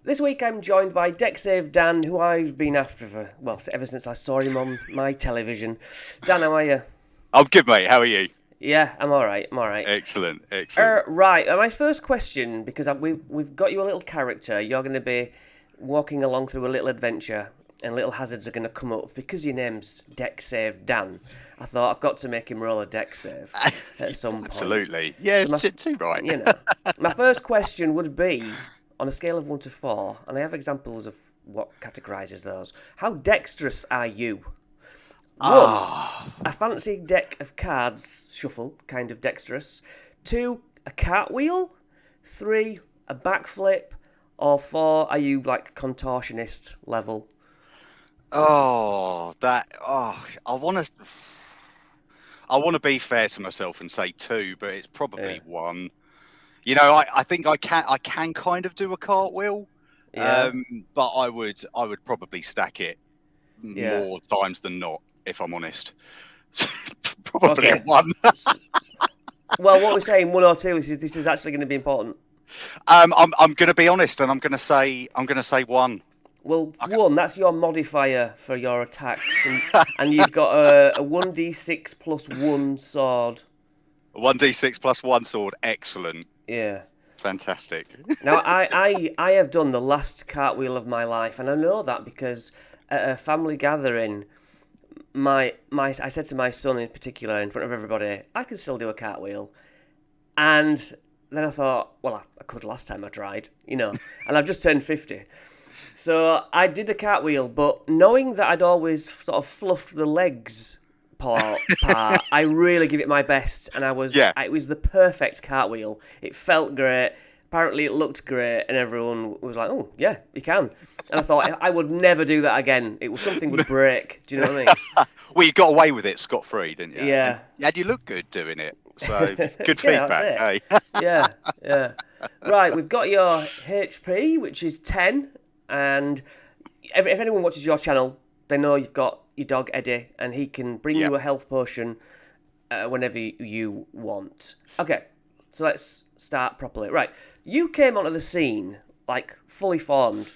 This week I'm joined by Dex Save Dan, who I've been after for, well, ever since I saw him on my television. Dan, how are you? I'm good, mate. How are you? Yeah, I'm alright, I'm alright. Excellent, excellent. Right, my first question, because we've got you a little character, you're going to be walking along through a little adventure, and little hazards are going to come up. Because your name's Dex Save Dan, I thought I've got to make him roll a Dex save at some point. Absolutely. Yeah, So my, too right. you know, my first question would be, on a scale of 1 to 4, and I have examples of what categorises those. How dexterous are you? 1, Ah, a fancy deck of cards, shuffle, kind of dexterous. 2, a cartwheel. 3, a backflip. Or 4, are you like contortionist level? I want to be fair to myself and say two, but it's Yeah. probably one. I think I can kind of do a cartwheel, Yeah. but I would probably stack it Yeah. more times than not, if I'm honest. Probably a Okay. one. Well, what we're saying, 1 or 2, this is actually going to be important. I'm going to be honest, and I'm going to say one. Well, I 1, that's your modifier for your attacks, and you've got a 1d6 plus 1 sword. 1d6 plus one sword. Excellent. Yeah. Fantastic. Now, I have done the last cartwheel of my life, and I know that because at a family gathering, I said to my son in particular, in front of everybody, I can still do a cartwheel. And then I thought, well, I could last time I tried, and I've just turned 50. So I did a cartwheel, but knowing that I'd always sort of fluffed the legs part, I really give it my best, and Yeah. it was the perfect cartwheel. It felt great. Apparently, it looked great, and everyone was like, "Oh, yeah, you can." And I thought I would never do that again. It was something would break. Do you know what I mean? Well, you got away with it scot free, didn't you? And Yeah, you look good doing it. So good yeah, that's feedback, it. hey? Yeah, yeah. Right, we've got your HP, which is 10, and if anyone watches your channel, they know you've got your dog Eddie, and he can bring Yeah. you a health potion whenever you want. Okay, so let's start properly. Right, you came onto the scene like fully formed.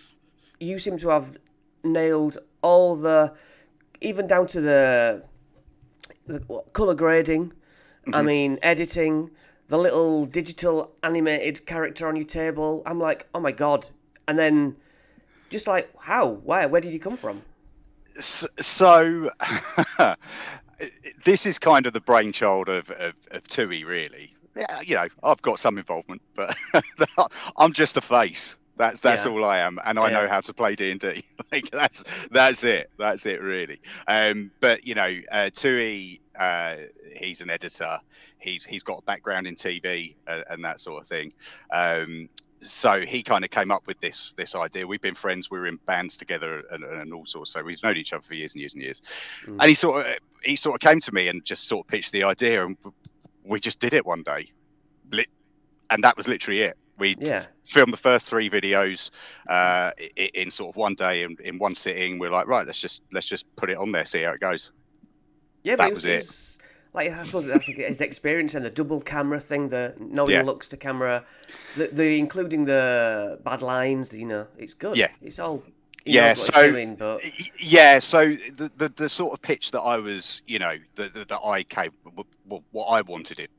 You seem to have nailed all even down to the color grading. I Hmm. mean, editing, the little digital animated character on your table. I'm like, oh my god. And then just like, how? Why? Where did you come from? So, this is kind of the brainchild of Tui, really. Yeah, I've got some involvement, but I'm just the face. That's Yeah, all I am, and I yeah, know how to play D&D. Like that's it. That's it, really. But Tui, he's an editor. He's got a background in TV and that sort of thing. Um, so he kind of came up with this idea. We've been friends. We were in bands together and all sorts. So we've known each other for years and years and years. mm, And he sort of came to me and just sort of pitched the idea, and we just did it one day, and that was literally it. We yeah, filmed the first 3 videos in sort of one day in one sitting. We're like, right, let's just put it on there, see how it goes. yeah. But That was it it. was like I suppose that's like his experience and the double camera thing, the knowing Yeah, looks to camera, the including the bad lines. It's good. yeah, It's all he yeah. knows what he's So doing, but yeah, so the sort of pitch that I was, that I came, what I wanted it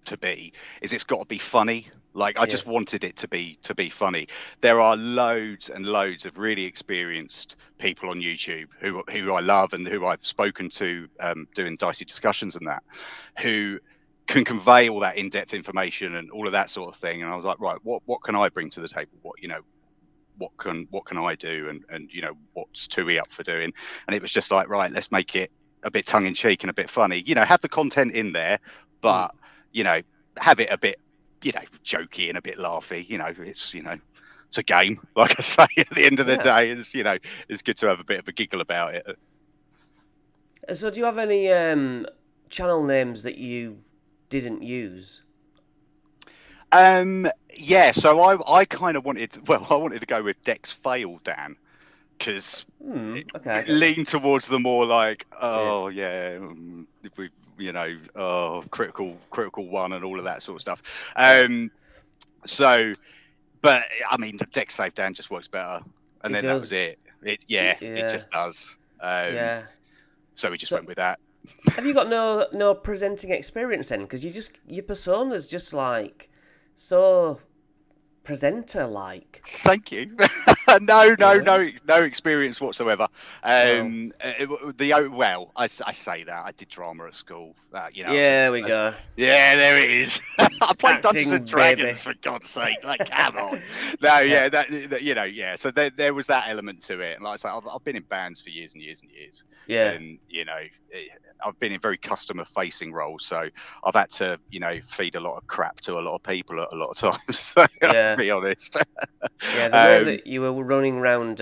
to be is it's got to be funny. Like I yeah, just wanted it to be funny. There are loads and loads of really experienced people on YouTube who I love and who I've spoken to doing dicey discussions and that, who can convey all that in-depth information and all of that sort of thing. And I was like, right, what can I bring to the table? What can I do? And what's Tui up for doing? And it was just like, right, let's make it a bit tongue in cheek and a bit funny. Have the content in there, mm, but you know, have it a bit, jokey and a bit laughy. It's a game. Like I say, at the end of the yeah. day, it's good to have a bit of a giggle about it. So do you have any channel names that you didn't use? Yeah. So I kind of I wanted to go with Dex Fail Dan because Okay, I it get you. leaned towards the more like, Yeah. oh yeah, if we, critical one and all of that sort of stuff. Yeah. So, but I mean, Dex Save Dan just works better, and It then that was does. it. It Yeah. just does. Yeah. So we just So went with that. have you got no presenting experience then? Because your persona's just like so presenter like. Thank you. You know? No experience whatsoever. Wow. Well, I say that I did drama at school. I was Yeah, there we go. yeah, there it is. I played Dungeons and Acting, baby. Dragons for God's sake. Like, come on. No, yeah, yeah. So there was that element to it. And like I say, I've been in bands for years and years and years, Yeah. and I've been in very customer-facing roles. So I've had to, feed a lot of crap to a lot of people at a lot of times. So, to Yeah. be honest. Yeah, the way that you were running around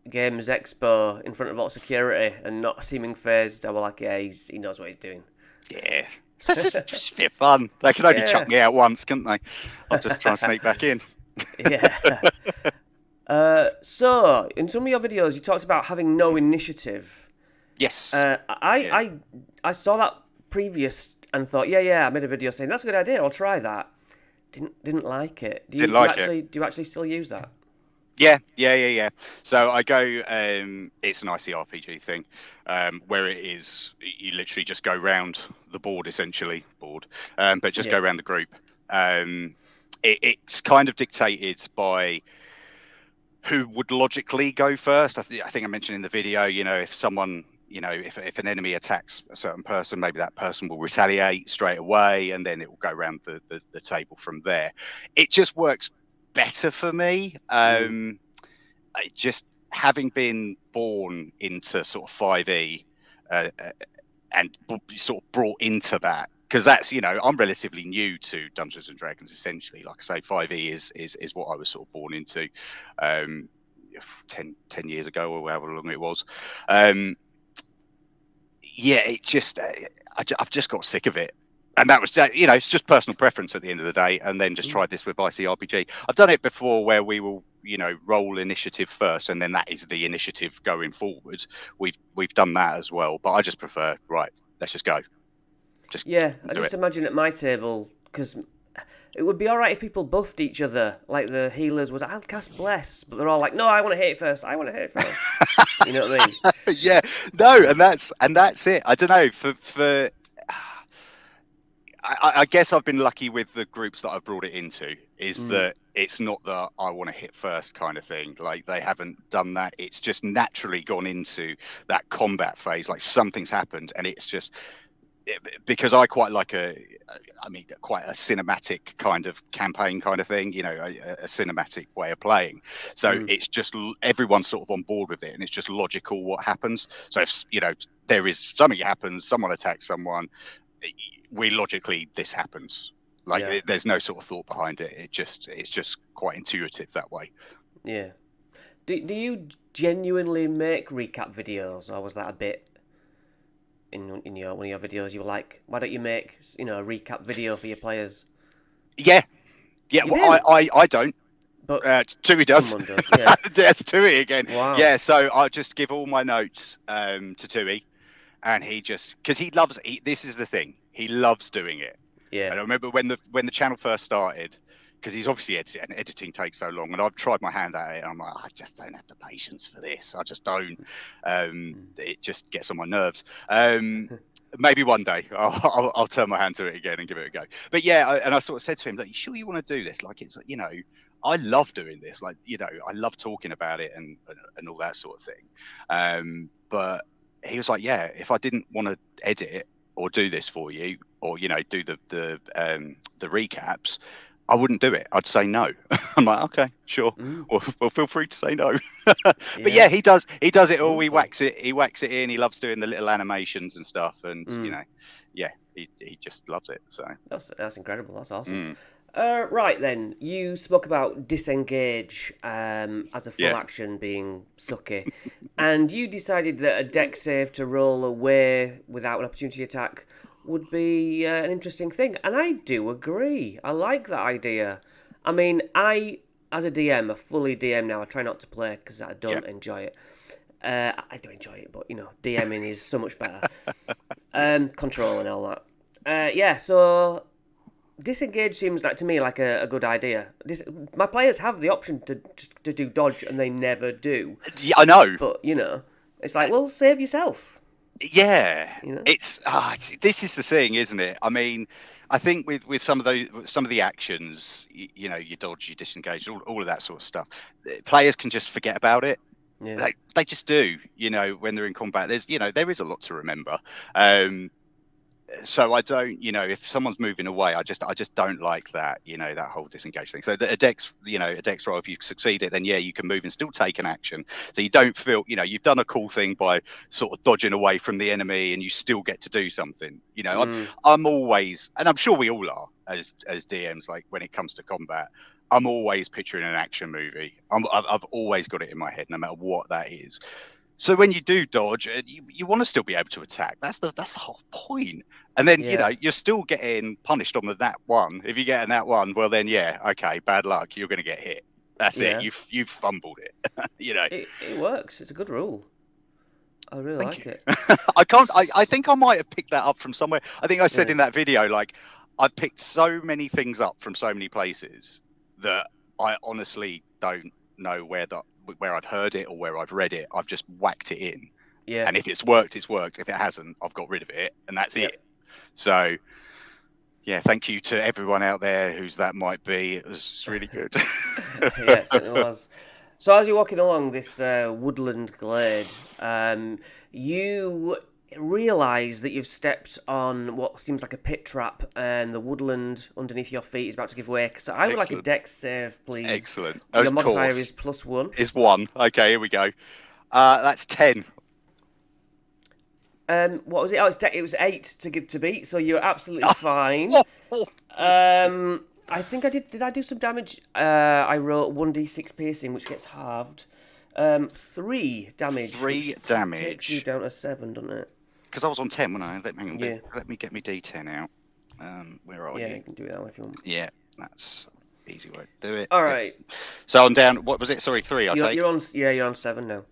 Games Expo in front of all security and not seeming phased, I was like, yeah, he knows what he's doing. Yeah. So it's just a bit of fun. They can only chuck Yeah. me out once, couldn't they? I'll just try and sneak back in. Yeah. So, in some of your videos, you talked about having no initiative. Yes. I, Yeah. I saw that previous and thought, yeah, I made a video saying that's a good idea. I'll try that. Didn't like it. Didn't like it. Do you actually still use that? Yeah. So I go. It's an ICRPG thing, where it is you literally just go round the board, essentially but just go Yeah. around the group. It's kind of dictated by who would logically go first. I think I mentioned in the video. If someone, if an enemy attacks a certain person, maybe that person will retaliate straight away, and then it will go around the table from there. It just works better for me. Just having been born into sort of 5e and sort of brought into that, because that's, I'm relatively new to Dungeons and Dragons. Essentially, like I say, 5e is what I was sort of born into 10 years ago, or however long it was. It just I've just got sick of it. And that was, it's just personal preference at the end of the day. And then just tried this with ICRPG. I've done it before where we will, roll initiative first, and then that is the initiative going forward. We've done that as well, but I just prefer, right, let's just go. I just imagine at my table, because it would be all right if people buffed each other, like the healers was, I'll cast Bless, but they're all like, no, I want to hit it first. You know what I mean? Yeah, no, and that's it. I don't know, for I guess I've been lucky with the groups that I've brought it into, is that it's not that I want to hit first kind of thing. Like, they haven't done that. It's just naturally gone into that combat phase. Like, something's happened, and it's just, because I quite like quite a cinematic kind of campaign kind of thing, a cinematic way of playing. So it's just everyone's sort of on board with it, and it's just logical what happens. So if, there is something happens, someone attacks someone, logically this happens. Like, there's no sort of thought behind it. It's just quite intuitive that way. Yeah. Do you genuinely make recap videos, or was that a bit in one of your videos you were like, why don't you make a recap video for your players? Yeah. You Well, I don't. But Tui does. Someone does. Yeah. Yes, Tui again. Wow. Yeah. So I just give all my notes to Tui, and because this is the thing, he loves doing it. Yeah. And I remember when the channel first started, because he's obviously editing takes so long, and I've tried my hand at it, and I'm like, I just don't have the patience for this. I just don't. It just gets on my nerves. Maybe one day I'll turn my hand to it again and give it a go. But yeah, I sort of said to him, like, you sure you want to do this? Like, it's, I love doing this. Like, I love talking about it and all that sort of thing. But he was like, yeah, if I didn't want to edit it or do this for you, or do the recaps, I wouldn't do it. I'd say no. I'm like, okay, sure. Well, feel free to say no. But yeah, he does it all. He whacks it in. He loves doing the little animations and stuff, and he just loves it. So that's incredible. That's awesome. Right then, you spoke about disengage as a full action being sucky, and you decided that a dex save to roll away without an opportunity attack would be an interesting thing, and I do agree. I like that idea. I mean, as a DM, a fully DM now, I try not to play because I don't enjoy it. I do enjoy it, but DMing is so much better. Control and all that. So disengage seems like to me like a good idea. My players have the option to do dodge, and they never do. Yeah, I know. But it's like, well, save yourself. Yeah, You know. this is the thing, isn't it? I mean, I think with some of the actions, you dodge, you disengage, all of that sort of stuff, players can just forget about it. Yeah. They just do, when they're in combat. There is a lot to remember. So I don't, if someone's moving away, I just don't like that, that whole disengage thing. So a dex roll, if you succeed it, then yeah, you can move and still take an action. So you don't feel, you've done a cool thing by sort of dodging away from the enemy, and you still get to do something. I'm always, and I'm sure we all are as DMs, like when it comes to combat, I'm always picturing an action movie. I've always got it in my head, no matter what that is. So when you do dodge, you want to still be able to attack. That's the whole point. And then you're still getting punished on the nat one. If you get a nat one, well then okay, bad luck. You're going to get hit. That's it. You've fumbled it. It works. It's a good rule. I really like it. I think I might have picked that up from somewhere. I think I said in that video, like, I've picked so many things up from so many places that I honestly don't know where I've heard it or where I've read it. I've just whacked it in. Yeah. And if it's worked, it's worked. If it hasn't, I've got rid of it, and that's it. So, yeah, thank you to everyone out there whose that might be. It was really good. Yeah, it certainly was. So as you're walking along this woodland glade, you realise that you've stepped on what seems like a pit trap, and the woodland underneath your feet is about to give way. So I would like a Dex save, please. Excellent. Your modifier is +1. Is 1. Okay, here we go. That's 10. What was it? Oh, it was 8 to beat, so you're absolutely fine. I think I did. Did I do some damage? I wrote 1d6 piercing, which gets halved. 3 damage. 3 damage. Takes you down to 7, doesn't it? Because I was on 10, wasn't I? Let me get me D10 out. Where are you? Yeah, you can do it that way if you want. Yeah, that's easy way to do it. All right. So I'm down. What was it? Sorry, 3. You're on 7 now.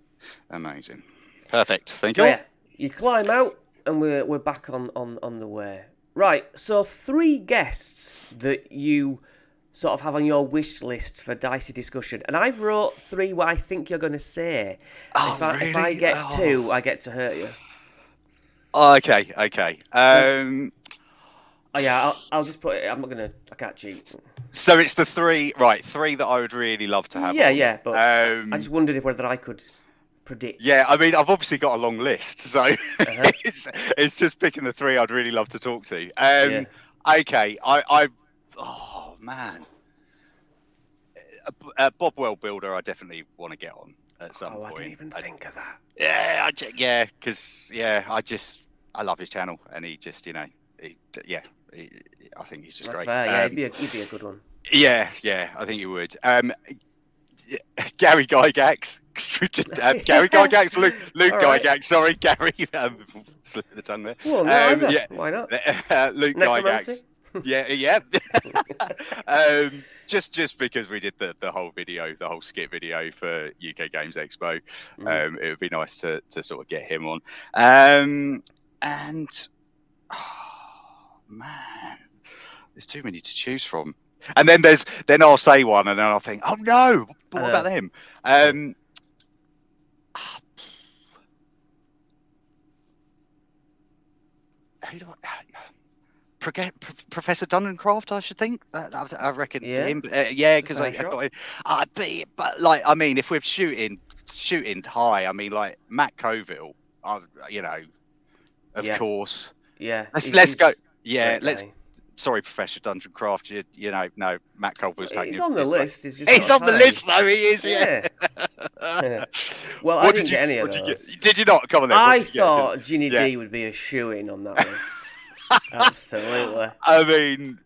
Amazing. Perfect. Thank you. Yeah. You climb out, and we're back on the way. Right, so 3 guests that you sort of have on your wish list for dicey discussion, and I've wrote 3 what I think you're going to say. Oh, really? If I get 2, I get to hurt you. Oh, okay. Yeah, I'll just put it. I can't cheat. So it's the 3 that I would really love to have. Yeah, but I just wondered whether I could predict. Yeah, I mean, I've obviously got a long list, so it's just picking the 3 I'd really love to talk to. Okay, oh man, Bob Well Builder, I definitely want to get on at some point. I didn't even think of that. Yeah, because I love his channel, and he just, I think he's just That's great. Fair. Yeah, he'd be a good one. Yeah, I think he would. Gary Gygax. Gary Gygax, Luke Gygax. Sorry, Gary. Slip of the tongue there. Well, no, why not? Luke Gygax. Yeah. Just because we did the whole video, the whole skit video for UK Games Expo, it would be nice to sort of get him on. And man, there's too many to choose from. And then I'll say one, and then I'll think, oh no, but what about them? Who do I? Professor Dunnencraft, I should think. I reckon him. Because but like, I mean, if we're shooting high, I mean, like Matt Coville, of course. Yeah. Let's go. Yeah, let's. Sorry, Professor Dungeoncraft. No, Matt Colville's taking. He's on the list. He's on the list, though. He is. Yeah. Well, I didn't get any of those. Did you not? Come on, then. I thought Ginny D would be a shoo-in on that list. Absolutely. I mean,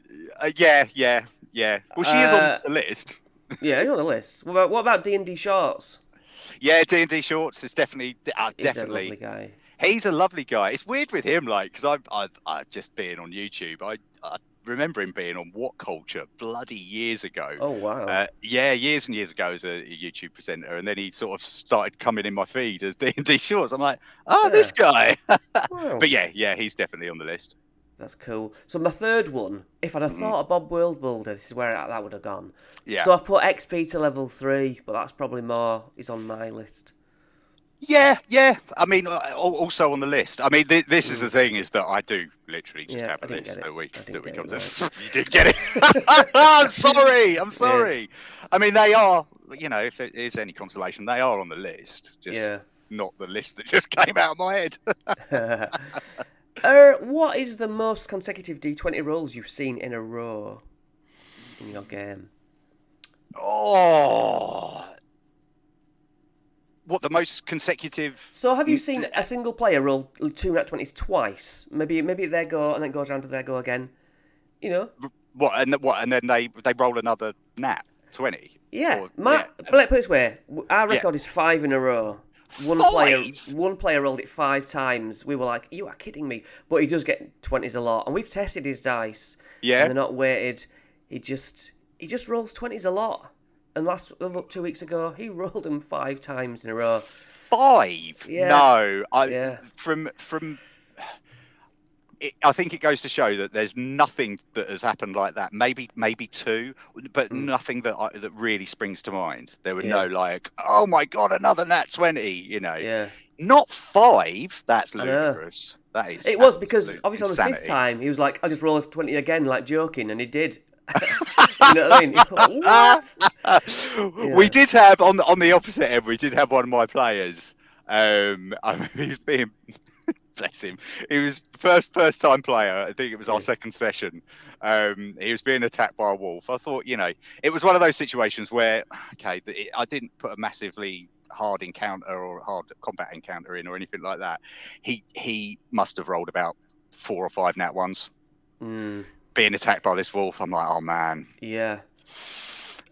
yeah. Well, she is on the list. Yeah, he's on the list. What about D&D Shorts? Yeah, D&D Shorts is definitely. He's a lovely guy. He's a lovely guy. It's weird with him, like, because I've just been on YouTube. I remember him being on What Culture bloody years ago. Oh, wow. Years and years ago as a YouTube presenter, and then he sort of started coming in my feed as D&D Shorts. I'm like, this guy. Wow. But yeah, he's definitely on the list. That's cool. So my third one, if I'd have thought of Bob World Builder, this is where that would have gone. Yeah. So I put XP to level 3, but that's probably more is on my list. Yeah. I mean, also on the list. I mean, this is the thing, is that I do literally just have a list that we come to. You did get it. I'm sorry. I mean, they are. If there is any consolation, they are on the list. Just not the list that just came out of my head. What is the most consecutive D20 rolls you've seen in a row in your game? Oh. What, the most consecutive? So have you seen a single player roll 2 nat 20s twice? Maybe their go and then goes round to their go again. What and then they roll another nat 20. Yeah. But let's put it this way: our record is 5 in a row. One player rolled it 5 times. We were like, "You are kidding me!" But he does get 20s a lot, and we've tested his dice. Yeah. And they're not weighted. He just rolls 20s a lot. And 2 weeks ago, he rolled them 5 times in a row. 5? Yeah. No. From I think it goes to show that there's nothing that has happened like that. Maybe 2, but nothing that really springs to mind. There were no like, oh my god, another nat 20. Yeah. Not 5. That's ludicrous. That is. It was because obviously insanity. on the 5th time he was like, "I'll just roll a 20 again," like joking, and he did. You know what I mean? What? We did have on the opposite end. We did have one of my players. I mean, he was being. Bless him. He was first time player. I think it was our second session. He was being attacked by a wolf. I thought, it was one of those situations where, I didn't put a massively hard encounter or hard combat encounter in or anything like that. He must have rolled about 4 or 5 nat ones. Being attacked by this wolf, I'm like, oh man. Yeah.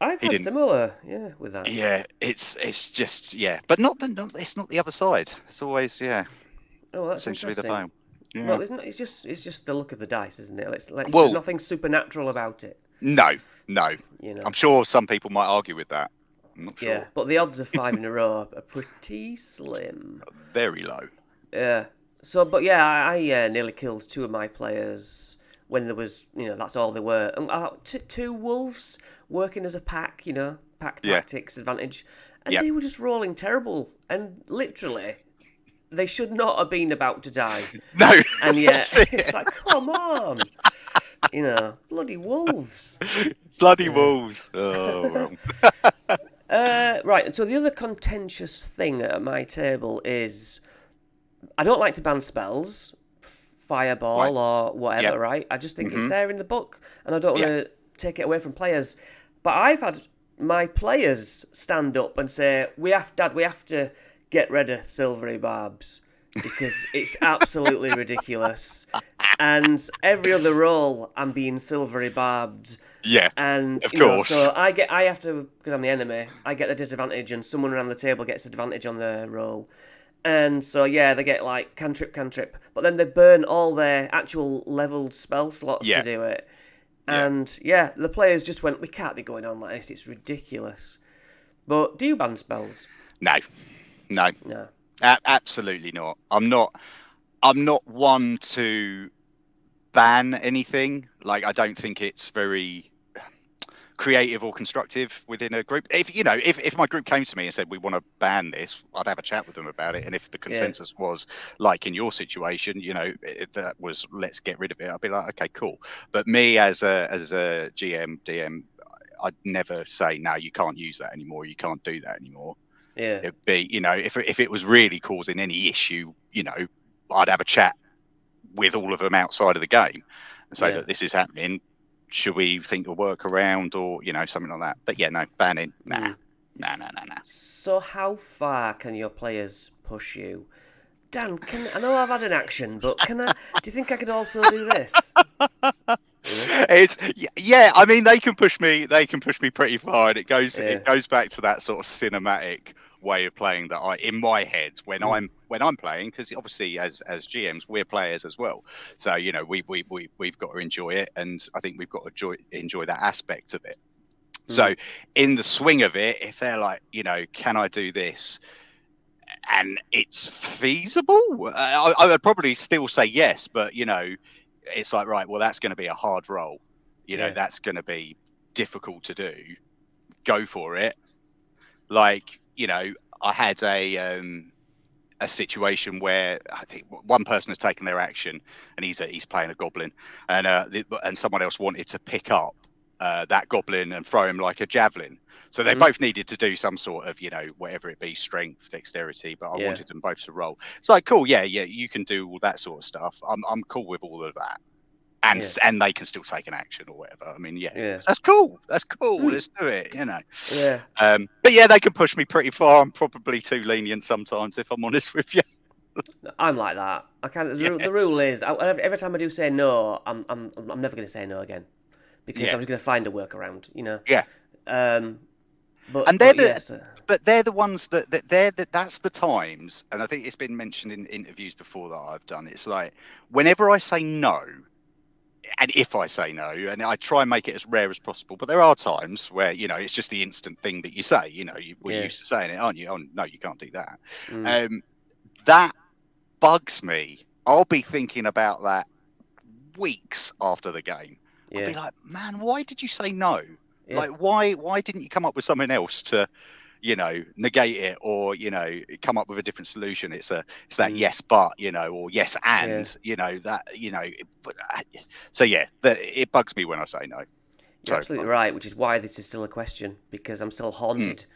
I've had similar, with that. Yeah, it's just but it's not the other side. It's always Oh, that's seems interesting. to be the bone. Yeah. Well, it's just the look of the dice, isn't it? There's nothing supernatural about it. No. I'm sure some people might argue with that. I'm not sure. Yeah, but the odds of 5 in a row are pretty slim. Very low. Yeah. So, but I nearly killed 2 of my players when there was, that's all they were. And 2 wolves working as a pack, pack tactics advantage, and they were just rolling terrible. And literally, they should not have been about to die. No. And yet, it's like, come on. Bloody wolves. Bloody wolves. Oh, well. Right, and so the other contentious thing at my table is I don't like to ban spells, fireball or whatever, right? I just think it's there in the book, and I don't want to take it away from players. But I've had my players stand up and say, we have to get rid of silvery barbs because it's absolutely ridiculous. And every other roll, I'm being silvery barbed. Yeah, and of course. So I have to, because I'm the enemy, I get the disadvantage, and someone around the table gets advantage on their roll. And so they get like cantrip, but then they burn all their actual leveled spell slots to do it. And the players just went, we can't be going on like this. It's ridiculous. But do you ban spells? No. Absolutely not. I'm not one to ban anything. Like, I don't think it's very creative or constructive within a group. If my group came to me and said we want to ban this, I'd have a chat with them about it. And if the consensus was like in your situation, that was let's get rid of it, I'd be like, okay, cool. But me as a GM, DM, I'd never say, no, you can't use that anymore. You can't do that anymore. Yeah. It'd be, if it was really causing any issue, I'd have a chat with all of them outside of the game and say that this is happening. Should we think of work around or, something like that? But no, banning. Nah. So how far can your players push you? Dan, I know I've had an action, but do you think I could also do this? I mean, they can push me pretty far, and it goes back to that sort of cinematic way of playing that in my head when I'm playing, because obviously as GMs we're players as well, so we've got to enjoy it, and I think we've got to enjoy that aspect of it. So in the swing of it, if they're like, can I do this and it's feasible, I would probably still say yes, but it's like, right, well, that's going to be a hard roll. Yeah. That's going to be difficult to do. Go for it. Like, I had a situation where I think one person has taken their action, and he's playing a goblin, and someone else wanted to pick up that goblin and throw him like a javelin. So they both needed to do some sort of, whatever it be, strength, dexterity. But I Yeah. wanted them both to roll. It's like, cool, yeah, you can do all that sort of stuff. I'm cool with all of that. And they can still take an action or whatever. I mean, Yeah. that's cool. That's cool. Let's do it. Yeah. But yeah, they can push me pretty far. I'm probably too lenient sometimes, if I'm honest with you. I'm like that. I kind Yeah. the rule is every time I do say no, I'm never going to say no again, because I'm just going to find a workaround. Yeah. But And yes. they're the ones that's the times, and I think it's been mentioned in interviews before that I've done. It's like whenever I say no, and if I say no, and I try and make it as rare as possible, but there are times where it's just the instant thing that you say. We're used to saying it, aren't you? Oh no, you can't do that. That bugs me. I'll be thinking about that weeks after the game. I'll be like, man, why did you say no? Yeah. Like, why didn't you come up with something else to, negate it, or come up with a different solution? It's that yes, but or yes and But so yeah, it bugs me when I say no. You're absolutely right, which is why this is still a question, because I'm still haunted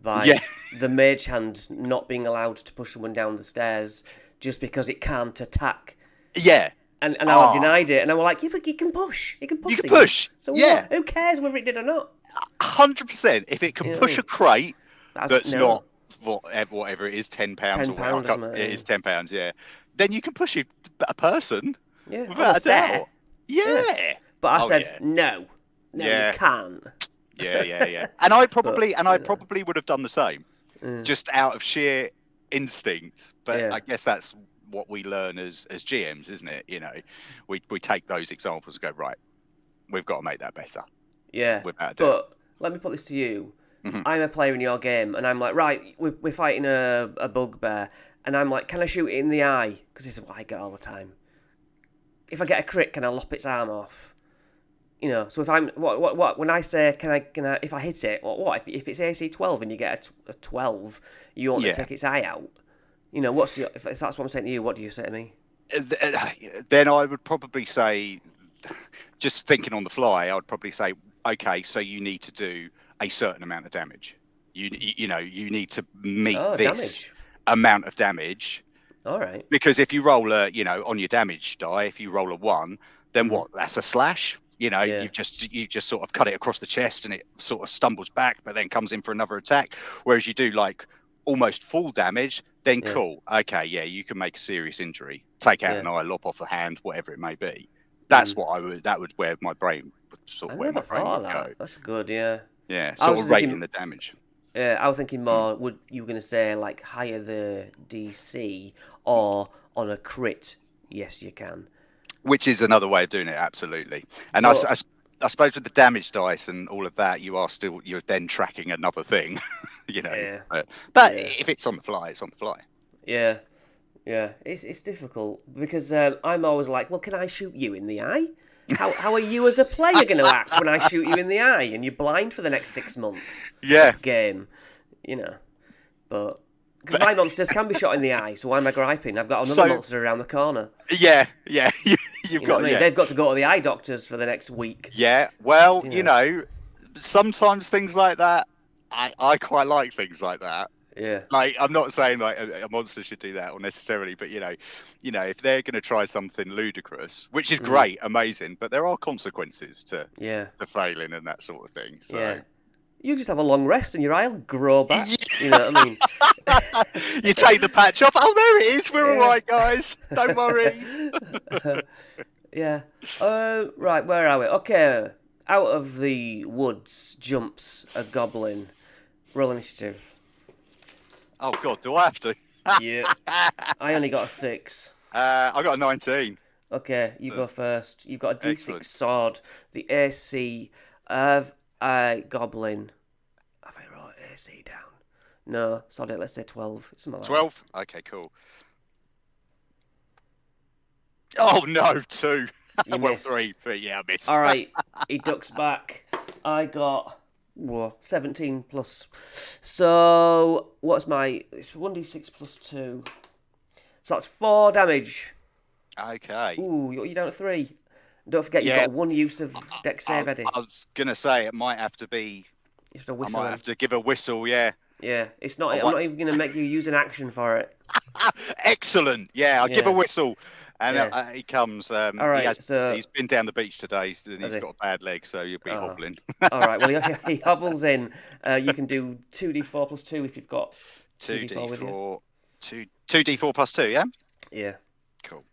by the mage hand not being allowed to push someone down the stairs just because it can't attack. Yeah. And I denied it, and I was like, but you can push. You can push. You can push. So what? Who cares whether it did or not? 100%. If it can push a crate that's not whatever it is, £10 or whatever, it is £10. Yeah. Then you can push a person. Yeah. Without a doubt. Yeah. But I said no. No, you can't. Yeah. And I probably would have done the same, just out of sheer instinct. But I guess that's what we learn as GMs, isn't it? We take those examples and go, right, we've got to make that better. Yeah. Without a doubt. But let me put this to you. I'm a player in your game, and I'm like, right, we're fighting a bugbear, and I'm like, can I shoot it in the eye? Because this is what I get all the time. If I get a crit, can I lop its arm off? So if I'm what when I say can I if I hit it, what if it's AC 12 and you get a 12, you want to take its eye out? What's if that's what I'm saying to you? What do you say to me? Then I would probably say, just thinking on the fly, I would probably say, okay, so you need to do a certain amount of damage. You need to meet this amount of damage. All right. Because if you roll on your damage die, if you roll a 1, then what? That's a slash. You've just sort of cut it across the chest, and it sort of stumbles back, but then comes in for another attack. Whereas you do like almost full damage, then cool. Okay, you can make a serious injury, take out an eye, lop off a hand, whatever it may be. That's what that would where my brain would sort of where my brain would go. That's good, yeah. Yeah, sort of rating the damage. Yeah, I was thinking more. Would you were going to say like higher the DC, or on a crit? Yes, you can. Which is another way of doing it, absolutely. And I suppose with the damage dice and all of that, you're then tracking another thing, But if it's on the fly, it's on the fly. Yeah, it's difficult because I'm always like, well, can I shoot you in the eye? How are you as a player going to act when I shoot you in the eye and you're blind for the next 6 months? Yeah. Game, but. Because my monsters can be shot in the eye, so why am I griping? I've got another monster around the corner. Yeah. You've got. They've got to go to the eye doctors for the next week. Yeah, well, sometimes things like that, I quite like things like that. Yeah. Like, I'm not saying like a monster should do that or necessarily, but if they're going to try something ludicrous, which is great, amazing, but there are consequences to failing and that sort of thing. So. Yeah. You just have a long rest and your eye will grow back. You know what I mean? You take the patch off. Oh, there it is. We're all right, guys. Don't worry. Yeah. Right, where are we? Okay. Out of the woods jumps a goblin. Roll initiative. Oh, God. Do I have to? Yeah. I only got a 6. I got a 19. Okay, you go first. You've got a D6 Excellent. sword. The AC of a goblin. Have I wrote AC down? No, sorry, let's say 12. 12? Okay, cool. Oh no, 2. You Well, missed. 3, but yeah, I missed. All right, he ducks back. I got 17 plus. So what's my? It's 1d6 plus 2. So that's 4 damage. Okay. Ooh, you're down to 3. Don't forget you've Yeah, got 1 use of Dex I, Save, Eddie. I was gonna say it might have to be. You have to I whistle might him. have to give a whistle. Yeah. Yeah, it's not. I I'm want. not even gonna make you use an action for it. Excellent. Yeah, I'll give a Yeah, whistle, and yeah. he comes. All He has. right. So, He's been down the beach today, and has he's he? got a bad leg, so you'll be Oh, hobbling. all right. Well, he hobbles in. You can do 2d4 plus 2 if you've got Two 2d4 D with you. four. Two D4 plus 2. Yeah. Yeah. Cool.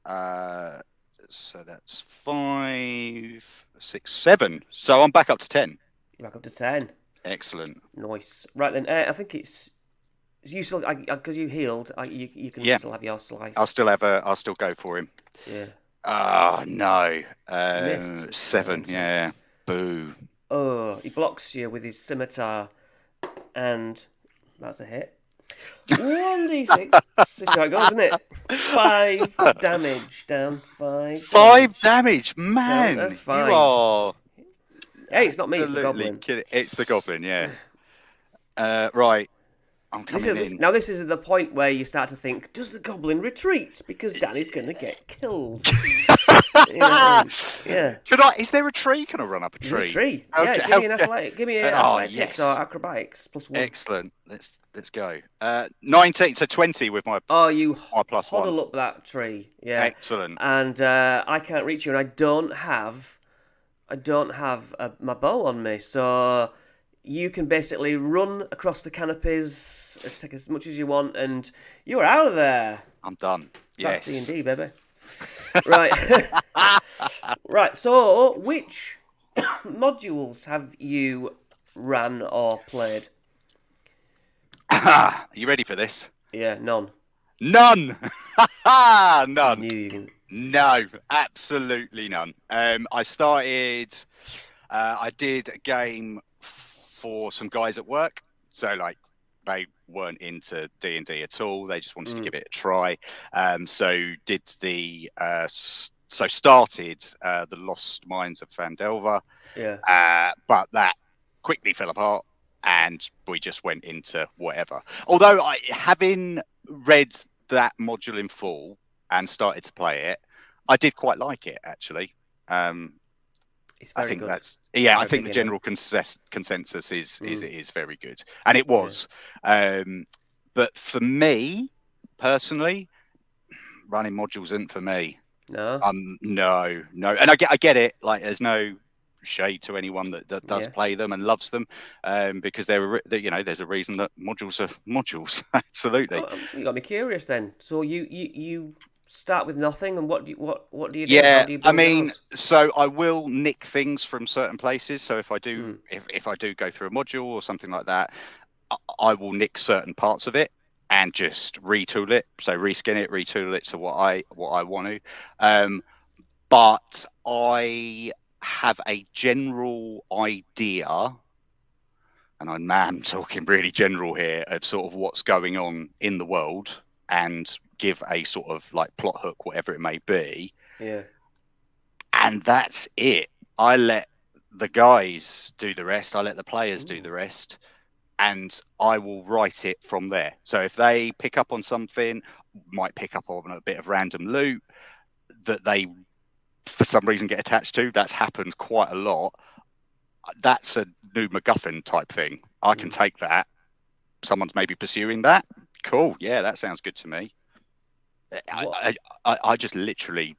Uh, so that's 5, 6, 7. So I'm back up to 10. Back up to 10. Excellent. Nice. Right then, I think it's you still because you healed. You can Yeah, still have your slice. I'll still go for him. Yeah. Oh no. You missed. Oh, 7. them Yeah. tits. Boo. Oh, he blocks you with his scimitar, and that's a hit. 1d6. This is how it goes, isn't it? 5 damage. Down 5 5 damage. damage, Down to man. You 5. are Hey, it's not me, it's the absolutely goblin. kidding. It's the goblin. Yeah. Right. I'm This coming is in. now. This is the point where you start to think: does the goblin retreat because Danny's going to get killed? You know what I mean? Yeah. Could I? Is there a tree? Can I run up a There's a tree? tree. Yeah, Okay. give me an Okay. athletic. Give me Oh athletics or yes. acrobatics plus 1. Excellent. Let's go. 19 to 20 with my Oh, you plus 1. huddle up that tree. Yeah, Excellent. and I can't reach you, and I don't have my bow on me, so you can basically run across the canopies, take as much as you want, and you're out of there. I'm done. That's Yes. D&D, baby. Right. Right. So, which modules have you ran or played? Are you ready for this? Yeah, none. None. I None. knew you can. No, absolutely none. I started. I did a game for some guys at work. So like they weren't into D&D at all. They just wanted to give it a try. So did the started the Lost Mines of Fandelver. Yeah. But that quickly fell apart, and we just went into whatever. Although having read that module in full and started to play it, I did quite like it actually. It's I very think good. that's I For a think the beginner. general consensus is it is very good, and it Yeah. was. But for me personally, running modules isn't for me. No. No, and I get it. Like, there's no shade to anyone that does Yeah. play them and loves them, because there's a reason that modules are modules. Absolutely. Oh, you got me curious then. So you start with nothing, and what do you do? How Yeah, do you I build mean, yours? so I will nick things from certain places. So if I do, Hmm. if I do go through a module or something like that, I will nick certain parts of it and just retool it. So reskin it, retool it to what I want to. But I have a general idea, and I'm talking really general here, of sort of what's going on in the world, and give a sort of like plot hook, whatever it may be, Yeah. and that's it. I let the guys do the rest. I let the players do Ooh. the rest, and I will write it from there. So if they pick up on something, might pick up on a bit of random loot that they for some reason get attached to. That's happened quite a lot. That's a new MacGuffin type thing. I can take that. Someone's maybe pursuing that. Cool. Yeah, that sounds good to me. What? I just literally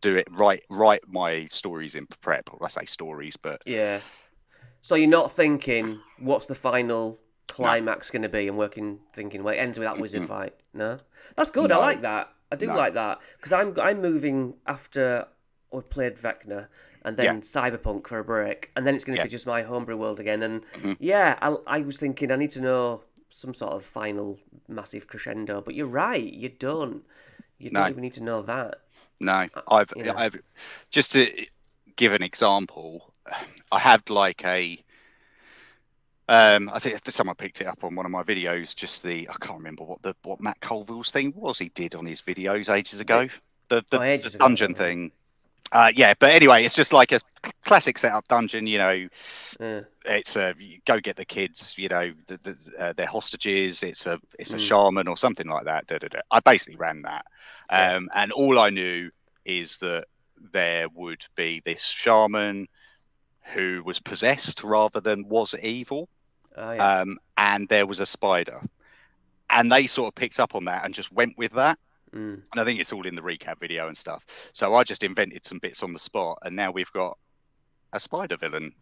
do it. Write my stories in prep. I say stories, but Yeah. So you're not thinking what's the final no, climax going to be, and thinking well it ends with that wizard fight. No, that's good. I no, like that. I do no. like that because I'm moving after we played Vecna and Yeah, then Cyberpunk for a break, and then it's going to yeah. be just my homebrew world again. And Mhm. yeah, I was thinking I need to know some sort of final massive crescendo, but you're right. You don't. You don't No, even need to know that. no. You know. I've just to give an example. I have like I think someone picked it up on one of my videos. Just I can't remember what Matt Colville's thing was he did on his videos ages ago. The Ages ago, I dungeon don't know. thing. Yeah, but anyway, it's just like a classic setup dungeon. Yeah. It's you go get the kids. They're hostages. It's a Mm. shaman or something like that. I basically ran that, Yeah. and all I knew is that there would be this shaman who was possessed rather than was evil. Oh yeah. And there was a spider, and they sort of picked up on that and just went with that. Mm. And I think it's all in the recap video and stuff. So I just invented some bits on the spot, and now we've got a spider villain.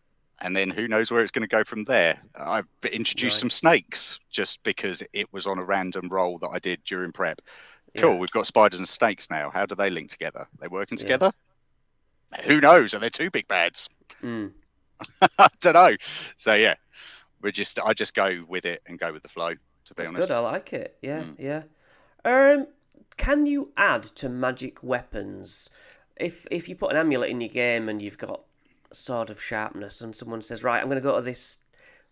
And then who knows where it's going to go from there. I've introduced some Nice. snakes just because it was on a random roll that I did during prep. Yeah. Cool, we've got spiders and snakes now. How do they link together? They working Yeah. together? Who knows? Are they two big bads? Mm. I don't know. So yeah, I just go with it and go with the flow, to be That's good. I honest. like it. Yeah. Mm. Yeah. Um, can you add to magic weapons if you put an amulet in your game and you've got a sword of sharpness and someone says, right, I'm going to go to this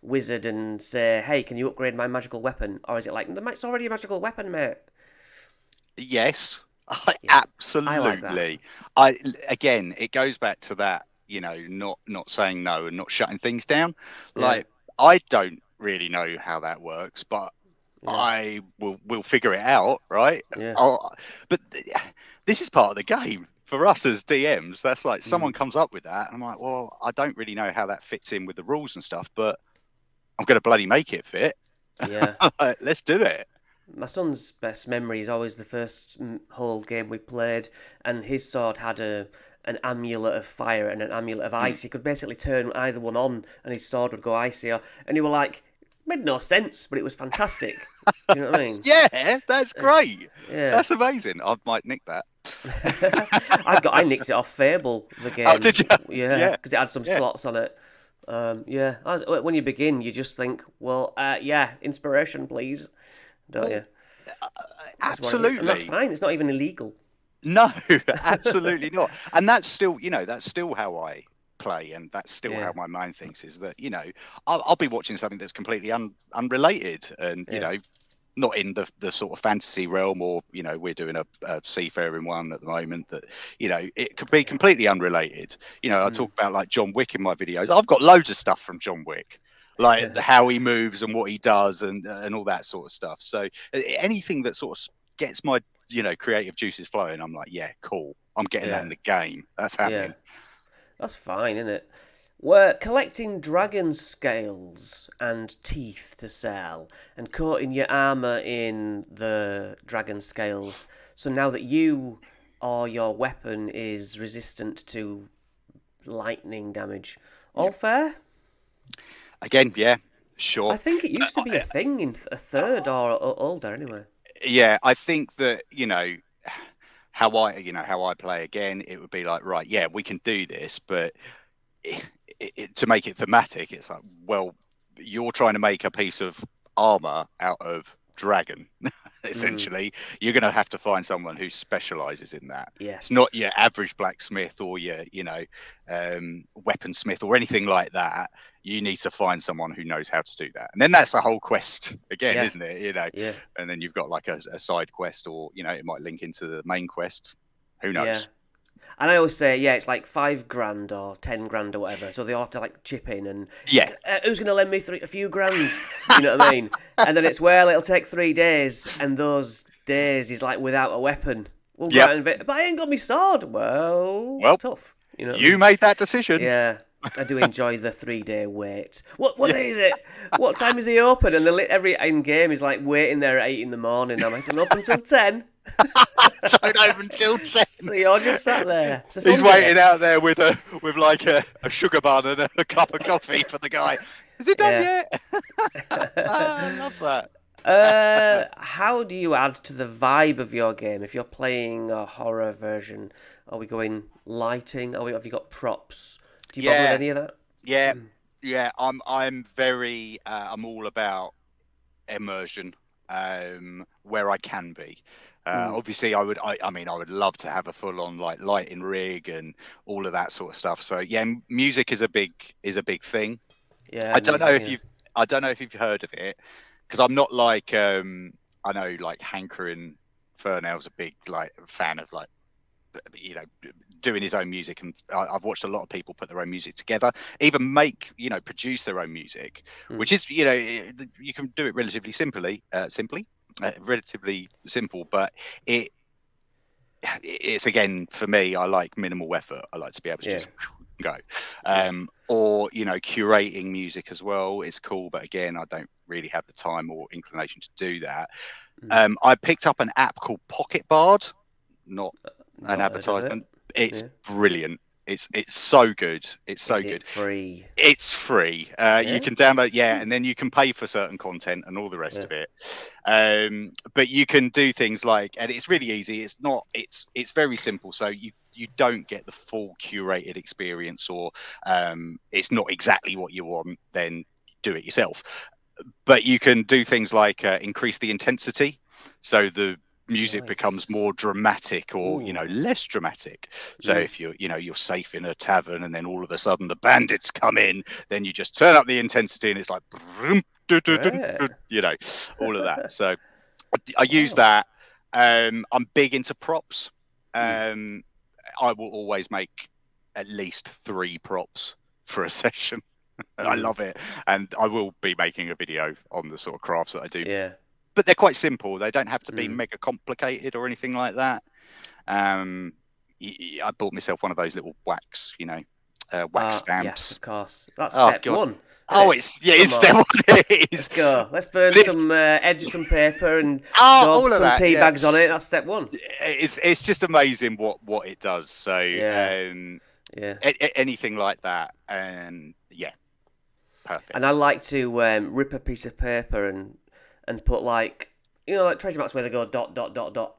wizard and say, hey, can you upgrade my magical weapon? Or is it like, it's already a magical weapon, mate? Yes, Yeah, I like that. absolutely. I Again, it goes back to that, not saying no and not shutting things down. Yeah, Like I don't really know how that works, but yeah, I will figure it out, right? yeah. But this is part of the game for us as DMs. That's like someone Mm, comes up with that, and I'm like, well, I don't really know how that fits in with the rules and stuff, but I'm going to bloody make it fit. yeah. Let's do it. My son's best memory is always the first whole game we played, and his sword had an amulet of fire and an amulet of Mm. ice. He could basically turn either one on, and his sword would go icy. And you were like, made no sense, but it was fantastic. Do you know what I mean? Yeah, that's great. Yeah. That's amazing. I might nick that. I nicked it off Fable the Oh, did game. you? Yeah, Yeah, because it had some yeah. slots on it. Yeah. When you begin, you just think, well, yeah, inspiration, please, don't Well, you? uh, That's what it is, and that's absolutely. fine. It's not even illegal. No, absolutely not. And that's still, that's still how I play, and that's still Yeah, how my mind thinks is that, I'll be watching something that's completely unrelated, and yeah. not in the sort of fantasy realm, or we're doing a seafaring one at the moment that it could be Yeah. completely unrelated. I Mm. talk about like John Wick in my videos. I've got loads of stuff from John Wick, like how he moves and what he does, and all that sort of stuff. So anything that sort of gets my creative juices flowing, I'm like, yeah, cool, I'm getting that Yeah, in the game. That's yeah. happening. That's fine, isn't it? We're collecting dragon scales and teeth to sell, and coating your armor in the dragon scales. So now that you or your weapon is resistant to lightning damage, Yeah. all fair. Again, yeah, I sure. think it used to be a thing in a third or older, anyway. Yeah, I think that how I play again, it would be like, right, yeah, we can do this, but to make it thematic, it's like, well, you're trying to make a piece of armor out of dragon. Mm, Essentially, you're going to have to find someone who specializes in that. It's yes. not your average blacksmith or your weaponsmith or anything like that. You need to find someone who knows how to do that, and then that's the whole quest again, Yeah. isn't it? Yeah. And then you've got like a side quest, or it might link into the main quest. Who Yeah. knows? And I always say, yeah, it's like 5 grand or 10 grand or whatever. So they all have to like chip in and Yeah, who's going to lend me a few grand? You know what I mean? And then it's, well, it'll take 3 days, and those days is like without a weapon. We'll go yep. out and but I ain't got my sword. Well, Well, tough. You know what I you mean? made that decision. Yeah. I do enjoy the 3 day wait. What day is it? What time is he open? And every in game is like waiting there at 8 in the morning. I'm like, don't open until 10. Don't open till 10. So you're just sat there. It's a He's Sunday. waiting out there with like a sugar bun and a cup of coffee for the guy. Is it done Yeah. yet? I love that. How do you add to the vibe of your game? If you're playing a horror version, are we going lighting? Have you got props? Do you bother with Yeah, any of that? yeah, yeah. I'm very I'm all about immersion, where I can be. Mm. Obviously, I mean, I would love to have a full-on like lighting rig and all of that sort of stuff. So yeah, music is a big thing. Yeah, I don't know music. if Yeah. I don't know if you've heard of it, because I'm not like I know like Hankering Furnell's a big like fan of like doing his own music, and I've watched a lot of people put their own music together, even produce their own music, which is you can do it relatively relatively simple, but it's again for me, I like minimal effort. I like to be able to just go. Or curating music as well is cool, but again, I don't really have the time or inclination to do that. I picked up an app called Pocket Bard, not an advertisement. It's brilliant. It's so good. It's so good. It free? It's free. You can download, and then you can pay for certain content and all the rest of it. But you can do things like, and it's really easy. It's very simple. So you don't get the full curated experience, or it's not exactly what you want. Then do it yourself. But you can do things like increase the intensity, so the music becomes more dramatic, or less dramatic. So if you're safe in a tavern and then all of a sudden the bandits come in, then you just turn up the intensity and it's like all of that. So I use that. I'm big into props. I will always make at least 3 props for a session. I love it, and I will be making a video on the sort of crafts that I do. But they're quite simple. They don't have to be mega complicated or anything like that. I bought myself one of those little wax, wax stamps. Yes, of course. That's step one. It's step one. Let's go. Let's burn some edge of some paper and daub some tea bags on it. That's step one. It's just amazing what it does. So anything like that, and perfect. And I like to rip a piece of paper and put like treasure maps where they go ...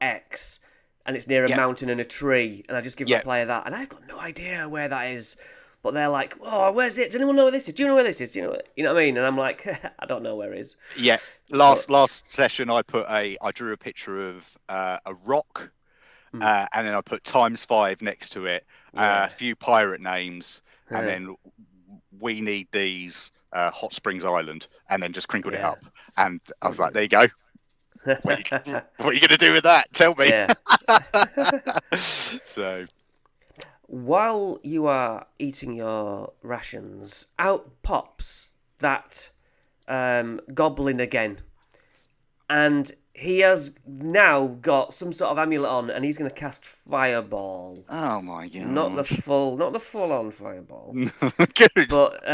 X, and it's near a mountain and a tree, and I just give the player that, and I've got no idea where that is, but they're like, "Oh, where's it? Does anyone know where this is? Do you know where this is? Do you know what I mean?" And I'm like, "I don't know where it is." Yeah. Last session, I drew a picture of a rock, and then I put ×5 next to it, a few pirate names, and then we need these. Hot Springs Island, and then just crinkled it up, and I was like, "There you go. What are you going to do with that? Tell me." So, while you are eating your rations, out pops that goblin again, and he has now got some sort of amulet on, and he's going to cast Fireball. Oh my god! Not the full on Fireball. Good. But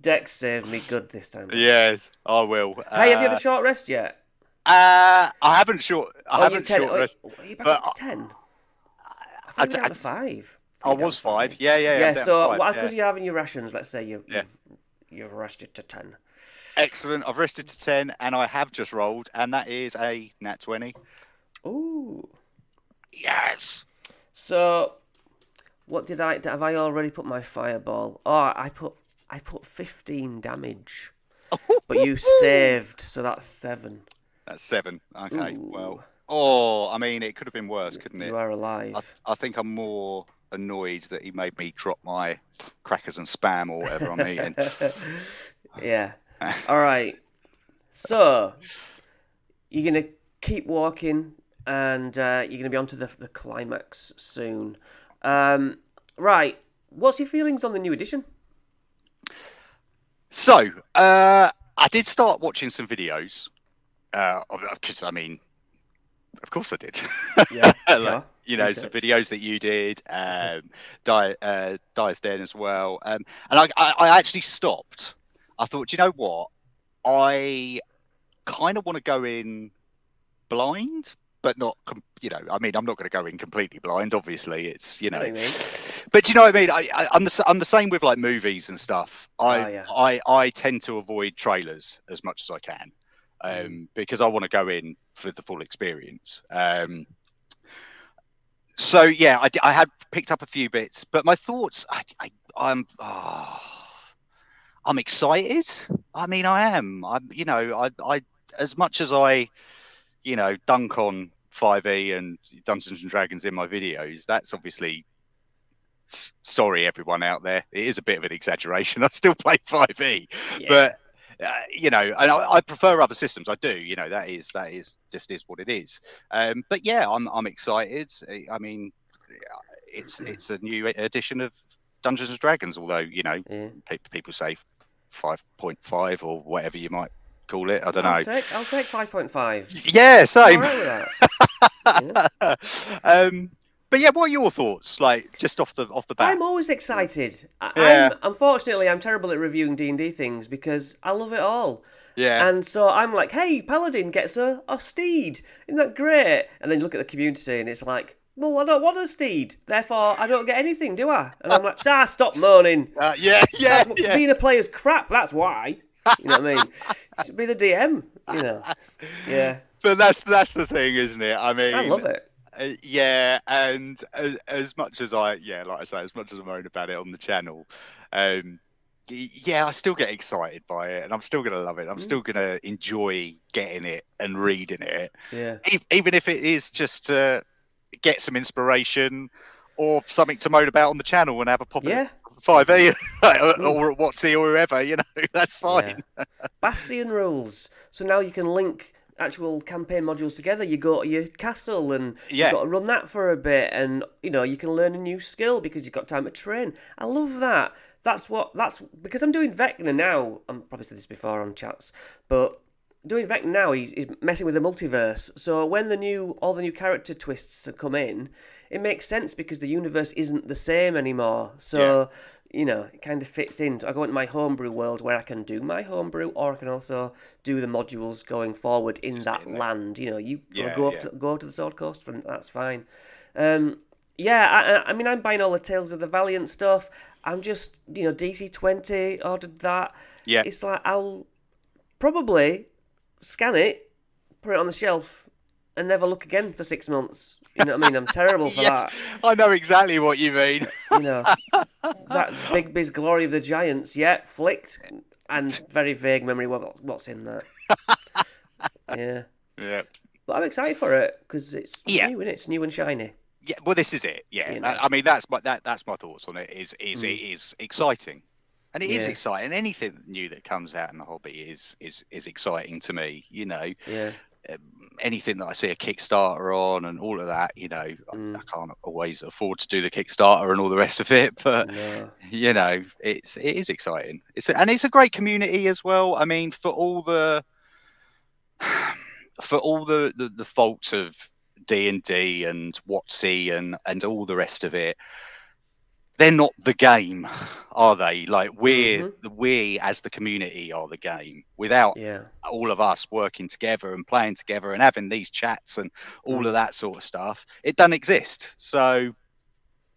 Dex saved me good this time. Yes, I will. Hey, have you had a short rest yet? I haven't short. I haven't short rest. Are you back up to 10? I thought you were down to 5. I was 5. Yeah. So because you're having your rations, let's say you've rested to 10. Excellent. I've rested to 10, and I have just rolled, and that is a nat 20. Ooh. Yes. So, what did I? Have I already put my fireball? Oh, I put 15 damage, but you saved, so that's 7. That's 7. Okay. Ooh. Well. I mean, it could have been worse, couldn't it? You are alive. I think I'm more annoyed that he made me drop my crackers and spam or whatever I'm eating. Yeah. All right. So you're gonna keep walking, and you're gonna be onto the climax soon. Right. What's your feelings on the new edition? So I did start watching some videos. Because I mean, of course I did. Yeah. Some videos that you did, Dex Dan as well. And I actually stopped. I thought, you know what? I kind of want to go in blind, but not, I mean, I'm not going to go in completely blind. Obviously, it's, but you know what I mean? I'm the same with like movies and stuff. I tend to avoid trailers as much as I can, because I want to go in for the full experience. So yeah, I had picked up a few bits, but my thoughts, I'm excited. I mean, I am. I as much as I, dunk on 5e and Dungeons and Dragons in my videos, that's obviously, sorry everyone out there, it is a bit of an exaggeration. I still play 5e, but you know, and I prefer other systems. I do, you know, that is just is what it is. But yeah, I'm excited. I mean, it's a new edition of Dungeons and Dragons, although you know, Yeah. people say 5.5 or whatever you might call it. I don't I'll know. take 5.5. Yeah, I'm same. alright with that. But yeah, what are your thoughts? Like just off the bat. I'm always excited. Yeah. Unfortunately I'm terrible at reviewing D&D things because I love it all. Yeah. And so I'm like, hey, Paladin gets a steed. Isn't that great? And then you look at the community and it's like, well, I don't want a steed. Therefore, I don't get anything, do I? And I'm like, stop moaning. Yeah. Being a player's crap, that's why. You know what I mean? You should be the DM, you know. Yeah. But that's the thing, isn't it? I mean, I love it. Yeah, and as much as like I say, as much as I moan about it on the channel, yeah, I still get excited by it, and I'm still gonna love it. I'm still gonna enjoy getting it and reading it. Yeah. Even if it is just to get some inspiration or something to moan about on the channel and have a pop at 5e or at WotC or whoever, you know, that's fine. Yeah. Bastion rules. So now you can link actual campaign modules together. You go to your castle and you've got to run that for a bit, and you know you can learn a new skill because you've got time to train. I love that. That's because I'm doing Vecna now. I'm probably said this before on chats, but doing Vecna now, he's messing with the multiverse. So when all the new character twists come in, it makes sense because the universe isn't the same anymore. So you know, it kind of fits in. I go into my homebrew world where I can do my homebrew, or I can also do the modules going forward in that land. You know, you go over to the Sword Coast, and that's fine. I mean, I'm buying all the Tales of the Valiant stuff. I'm just, you know, DC20 ordered that. Yeah. It's like I'll probably scan it, put it on the shelf, and never look again for 6 months. You know what I mean? I'm terrible for that. I know exactly what you mean. You know, that Big Biz Glory of the Giants, flicked, and very vague memory what's in that. Yeah. But I'm excited for it because it's new, isn't it? It's new and shiny. Yeah, well, this is it. Yeah, You know. I mean that's my thoughts on it. It is exciting, and it is exciting. Anything new that comes out in the hobby is exciting to me. You know. Yeah. Anything that I see a Kickstarter on and all of that, you know, I can't always afford to do the Kickstarter and all the rest of it, but you know, it is exciting. It's a great community as well. I mean, for all the faults of D&D and WotC and all the rest of it, they're not the game, are they? Like we as the community are the game. Without all of us working together and playing together and having these chats and all of that sort of stuff, it doesn't exist. So,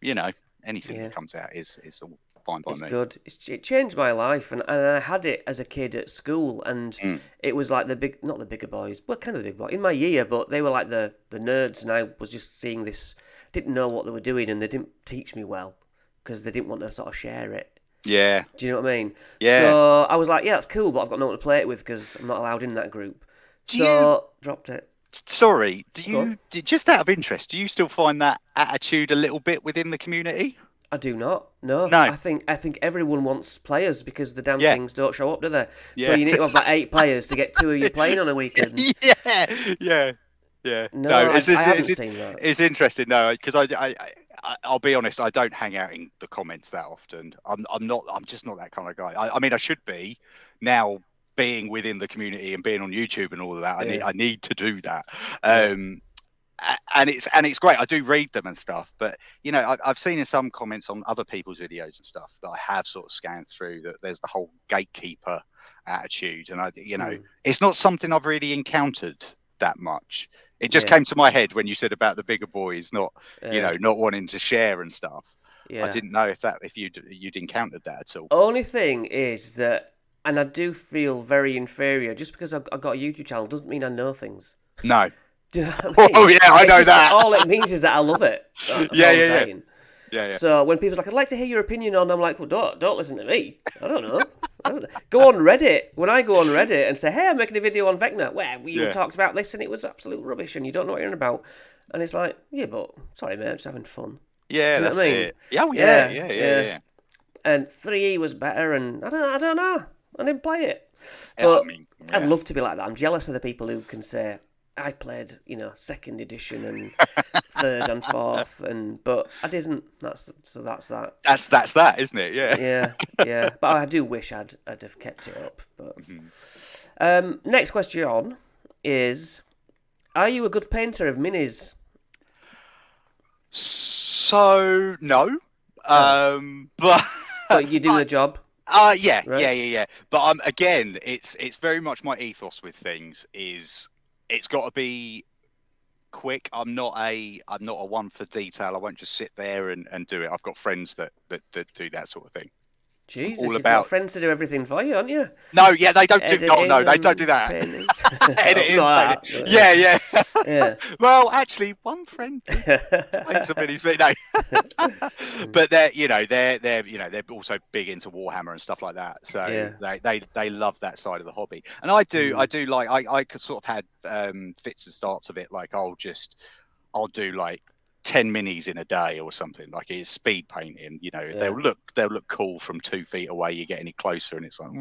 you know, anything that comes out is all fine by me. It's good. It changed my life, and I had it as a kid at school, and it was like not the bigger boys, well, kind of the big boys in my year, but they were like the nerds, and I was just seeing this, didn't know what they were doing, and they didn't teach me well. Because they didn't want to sort of share it. Yeah. Do you know what I mean? Yeah. So I was like, that's cool, but I've got no one to play it with because I'm not allowed in that group. Dropped it. Sorry, just out of interest, do you still find that attitude a little bit within the community? I do not. No. I think everyone wants players because the damn things don't show up, do they? Yeah. So you need to have like 8 players to get 2 of you playing on a weekend. Yeah. No, I haven't seen that. It's interesting, no, because I'll be honest, I don't hang out in the comments that often. I'm just not that kind of guy. I mean, I should be now, being within the community and being on YouTube and all of that. I need to do that. And it's great. I do read them and stuff, but you know, I've seen in some comments on other people's videos and stuff that I have sort of scanned through that there's the whole gatekeeper attitude, and it's not something I've really encountered that much. It just came to my head when you said about the bigger boys not wanting to share and stuff. I didn't know if you'd encountered that at all. Only thing is that, and I do feel very inferior, just because I've got a YouTube channel doesn't mean I know things. No. Do you know what I mean? Oh yeah, I know that. All it means is that I love it. Yeah. So when people's like, I'd like to hear your opinion on, I'm like, well, don't listen to me. I don't know. Go on Reddit. When I go on Reddit and say, hey, I'm making a video on Vecna, where we talked about this and it was absolute rubbish and you don't know what you're on about. And it's like, yeah, but sorry, mate, I'm just having fun. Yeah, that's it. Yeah. And 3E was better, and I don't know. I didn't play it. But I mean, I'd yeah. love to be like that. I'm jealous of the people who can say I played, second edition and third and fourth, but I didn't. That's that. That's that, isn't it? Yeah. Yeah, yeah. But I do wish I'd have kept it up. But next question is: are you a good painter of minis? So no, but But you do the job, right? yeah. But again, it's very much my ethos with things is it's got to be quick. I'm not a one for detail. I won't just sit there and do it. I've got friends that do that sort of thing. I'm Jesus, all you've got about. friends to do everything for you, haven't you? No, yeah, they don't do. Oh Editing no, they don't do and that. painting. Editing, painting. Not that, but Yeah. yeah. Well, actually, one friend did paint some minis, but no. But they're also big into Warhammer and stuff like that. So Yeah. they love that side of the hobby, and I do Mm. like I could sort of had fits and starts of it. Like I'll do like 10 minis in a day or something. Like it's speed painting. Yeah. They'll look cool from 2 feet away. You get any closer, and it's like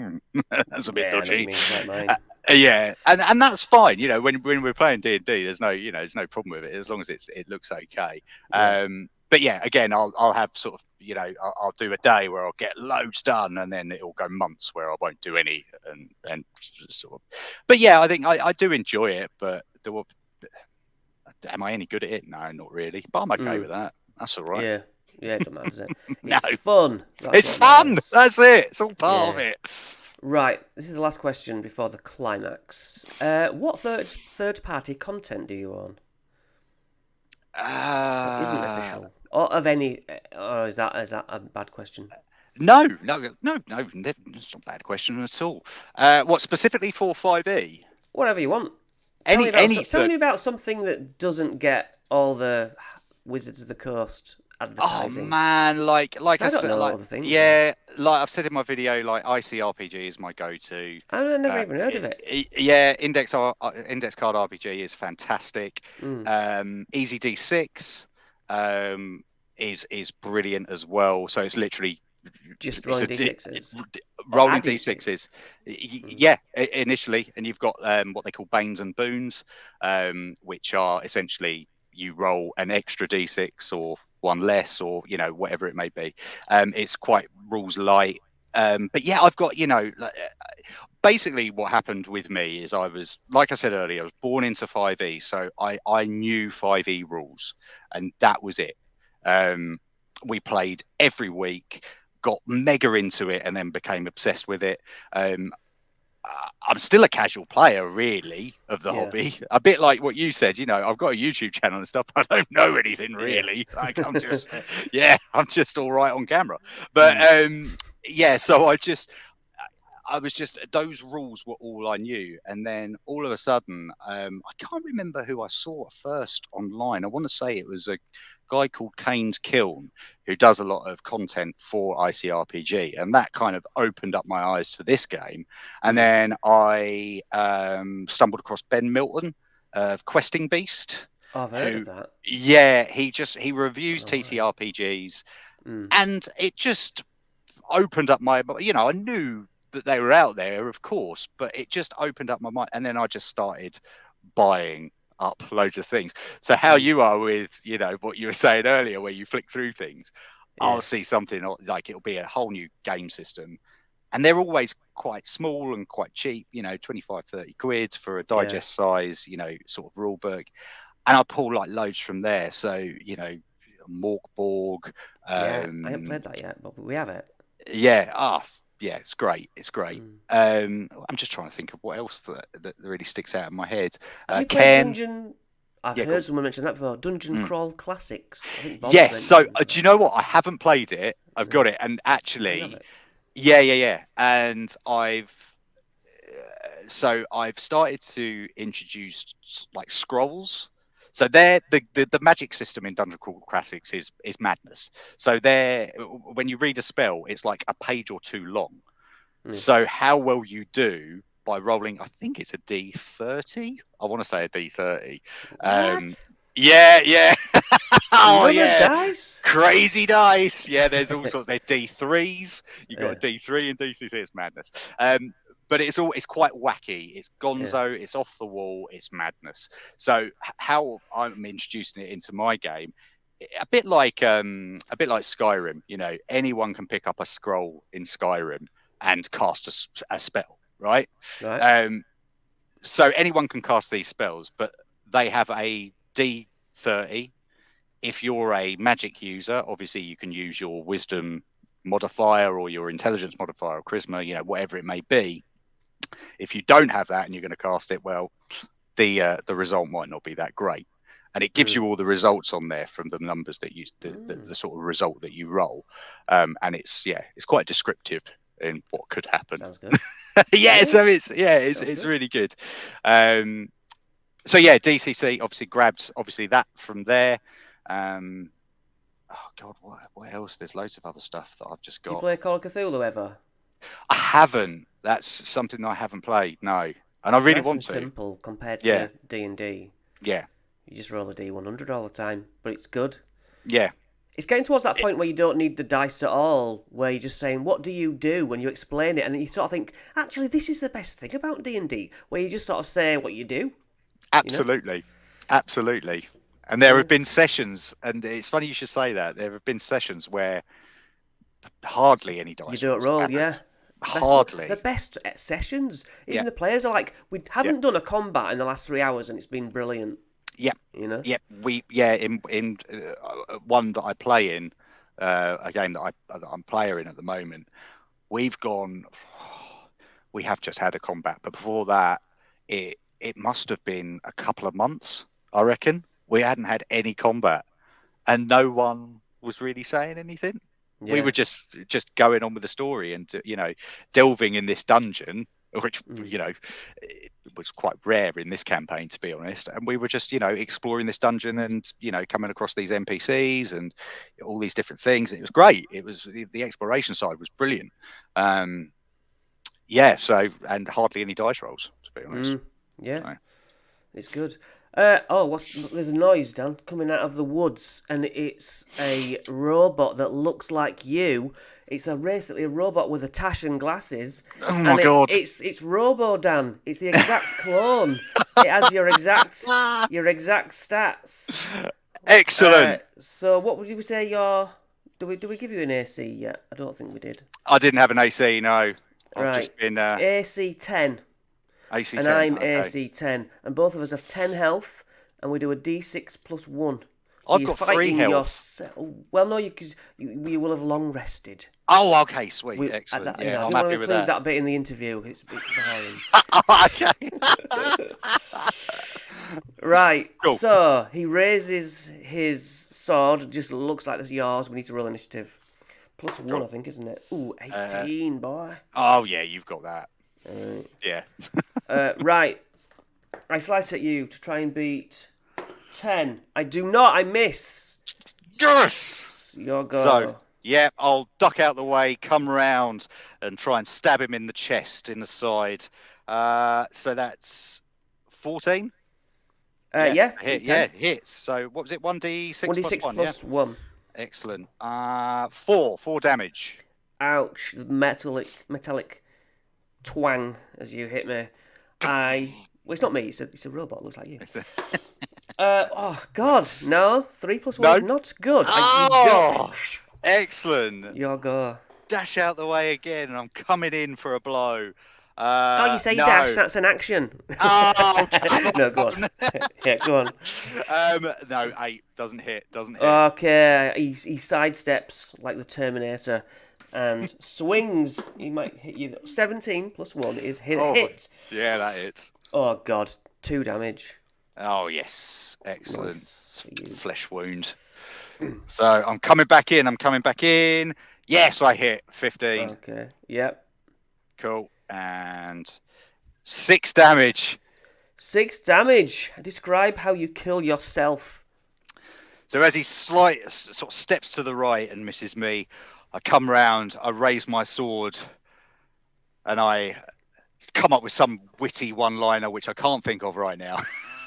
that's a bit Yeah, I know what you dodgy. mean, like mine. Yeah, and that's fine. When we're playing D&D, there's no problem with it as long as it looks okay. Yeah. But yeah, again, I'll have sort of I'll do a day where I'll get loads done, and then it'll go months where I won't do any, and sort of. But yeah, I think I do enjoy it, but am I any good at it? No, not really. But I'm okay with that. That's all right. Yeah. Yeah, it doesn't matter, does it? No, It's fun. That's it's what fun. matters. That's it. It's all part of Yeah. it. Right. This is the last question before the climax. What third party content do you own? That isn't official. Or of any or is that a bad question? No. It's not a bad question at all. What specifically for 5e? Whatever you want. Any Tell third. me about something that doesn't get all the Wizards of the Coast Oh advertising. man, like 'Cause I I don't said, know like other things. yeah, like I've said in my video, like ICRPG is my go-to. I've never even heard of it. Yeah, Index Card RPG is fantastic. Mm. EZd6 is brilliant as well. So it's literally Just it's rolling a d6s or rolling adding d6s. things. Yeah, initially, and you've got what they call banes and boons, which are essentially you roll an extra d6 or one less, or whatever it may be. It's quite rules light. But yeah, I've got basically what happened with me is I was, like I said earlier, I was born into 5e, so I knew 5e rules, and that was it. We played every week, got mega into it, and then became obsessed with it. I'm still a casual player, really, of the Yeah. hobby. A bit like what you said, I've got a YouTube channel and stuff. I don't know anything Yeah. really. Like I'm just, I'm just all right on camera. But yeah, so I was just, those rules were all I knew. And then all of a sudden, I can't remember who I saw first online. I want to say it was a guy called Kane's Kiln, who does a lot of content for ICRPG. And that kind of opened up my eyes to this game. And then I stumbled across Ben Milton of Questing Beast. Oh, I've heard of that. Yeah, he reviews Oh, right. TTRPGs. And it just opened up my, I knew that they were out there, of course, but it just opened up my mind, and then I just started buying up loads of things. So how you are with what you were saying earlier, where you flick through things, Yeah. I'll see something like it'll be a whole new game system, and they're always quite small and quite cheap, 25-30 quid for a digest size, sort of rule book, and I pull like loads from there. So Morkborg. Yeah, I haven't played that yet, but we have it. Yeah, yeah, it's great. It's great. I'm just trying to think of what else that really sticks out in my head. Have you played Ken. Dungeon? I've Yeah, heard someone mention that before. Dungeon Crawl Classics. I think Bob yes. So mentioned do you know what? I haven't played it. I've got it, and actually, yeah. And I've started to introduce like scrolls. So they're the magic system in Dungeon Crawl Classics is madness. So when you read a spell, it's like a page or two long. So how well you do by rolling, I think it's a D30. I want to say a D30. What? Yeah. Oh yeah, Dice? crazy dice. Yeah, there's all sorts. There's D3s. You got a D3 and D6. It's madness. but it's quite wacky. It's Yeah. gonzo. It's off the wall. It's madness. So how I'm introducing it into my game, a bit like Skyrim. You know, anyone can pick up a scroll in Skyrim and cast a spell, right? Right. So anyone can cast these spells, but they have a D30. If you're a magic user, obviously you can use your wisdom modifier or your intelligence modifier or charisma, you know, whatever it may be. If you don't have that and you're going to cast it, well, the result might not be that great. And it gives you all the results on there from the numbers that the sort of result that you roll. And it's quite descriptive in what could happen. Sounds good. So it's really good. So yeah, DCC obviously grabbed that from there. Oh God, what else? There's loads of other stuff that I've just got. Do you play Call of Cthulhu ever? I haven't. That's something I haven't played. No, and I really want to. Simple compared to D&D. Yeah. You just roll a D100 all the time, but it's good. Yeah. It's getting towards that point where you don't need the dice at all, where you're just saying, what do you do when you explain it? And you sort of think, actually, this is the best thing about D&D, where you just sort of say what you do. Absolutely. You know? Absolutely. And there have been sessions, and it's funny you should say that. There have been sessions where hardly any dice. You don't roll, yeah. Hardly. The best sessions. Even the players are like, we haven't done a combat in the last 3 hours, and it's been brilliant. Yeah. You know? In one that I play in, a game that I'm player in at the moment, we have just had a combat, but before that, it must have been a couple of months, I reckon. We hadn't had any combat, and no one was really saying anything. Yeah. We were just going on with the story and, you know, delving in this dungeon, which, you know, it was quite rare in this campaign, to be honest. And we were just, you know, exploring this dungeon and, you know, coming across these NPCs and all these different things. It was great. It was the exploration side was brilliant. And hardly any dice rolls, to be honest. It's good. There's a noise, Dan, coming out of the woods, and it's a robot that looks like you. It's basically a robot with a tash and glasses. Oh my God! It's Robo Dan. It's the exact clone. It has your exact stats. Excellent. So, what would you say your? Do we give you an AC yet? I don't think we did. I didn't have an AC. No. I've just been AC 10. AC 10. And I'm AC 10. And both of us have 10 health, and we do a D6 plus 1. So I've got 3 health. Well, no, because you will have long rested. Oh, okay, sweet, excellent. I'm happy with that. That bit in the interview. It's boring. Okay. Right. Cool. So he raises his sword. Just looks like it's yours. We need to roll initiative. Plus 1, I think, isn't it? Ooh, 18, boy. Oh yeah, you've got that. Yeah. Right. I slice at you to try and beat 10. I do not. I miss. Yes. Your go. So, yeah, I'll duck out the way, come round, and try and stab him in the chest, in the side. So that's 14. Hits. So what was it? 1d6 plus 1. Excellent. 4 damage. Ouch! Metallic twang as you hit me. Well, it's not me. It's a robot. Looks like you. Oh God, no! 3 plus 1 is not good. Excellent. Your go. Dash out the way again, and I'm coming in for a blow. You say dash? That's an action. Oh, no, go on. Yeah, go on. No, 8 doesn't hit. Okay, he sidesteps like the Terminator and swings. He might hit you. 17 plus 1 is hit. Yeah, that hits. Oh God, 2 damage. Oh yes, excellent. Nice. Flesh wound. So I'm coming back in. Yes, I hit 15. Okay. Yep. Cool. And 6 damage. 6 damage. Describe how you kill yourself. So as he sort of steps to the right and misses me, I come round, I raise my sword, and I come up with some witty one-liner which I can't think of right now.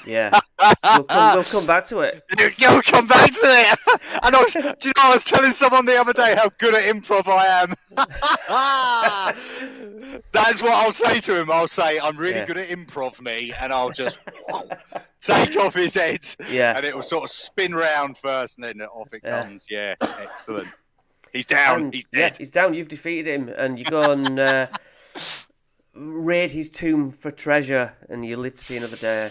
Yeah. We'll come back to it. You'll come back to it. And do you know, I was telling someone the other day how good at improv I am. That's what I'll say to him. I'll say, I'm really good at improv, me, and I'll just take off his head. Yeah. And it will sort of spin round first, and then off it comes. Yeah, excellent. He's down. And, he's dead. Yeah, he's down. You've defeated him, and you go and raid his tomb for treasure, and you live to see another day.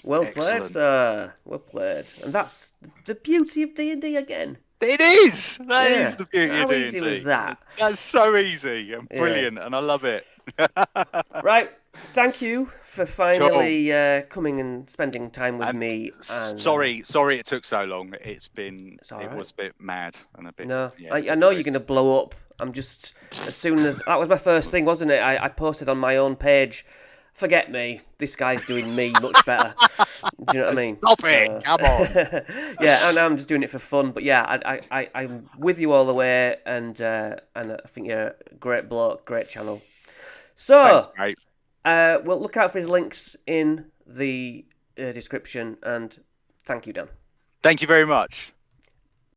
Well played, sir. Well played. And that's the beauty of D&D again. It is. That is the beauty of D&D. How easy was that? That's so easy and brilliant, and I love it. Right. Thank you for finally coming and spending time with me. And, sorry it took so long. It was a bit mad and a bit. No, I know you're going to blow up. I'm just, as soon as that was my first thing, wasn't it? I posted on my own page. Forget me. This guy's doing me much better. Do you know what I mean? Stop it! Come on. Yeah, and I'm just doing it for fun. But yeah, I'm with you all the way, and I think you're a great bloke, great channel. So, thanks, we'll look out for his links in the description, and thank you, Dan. Thank you very much.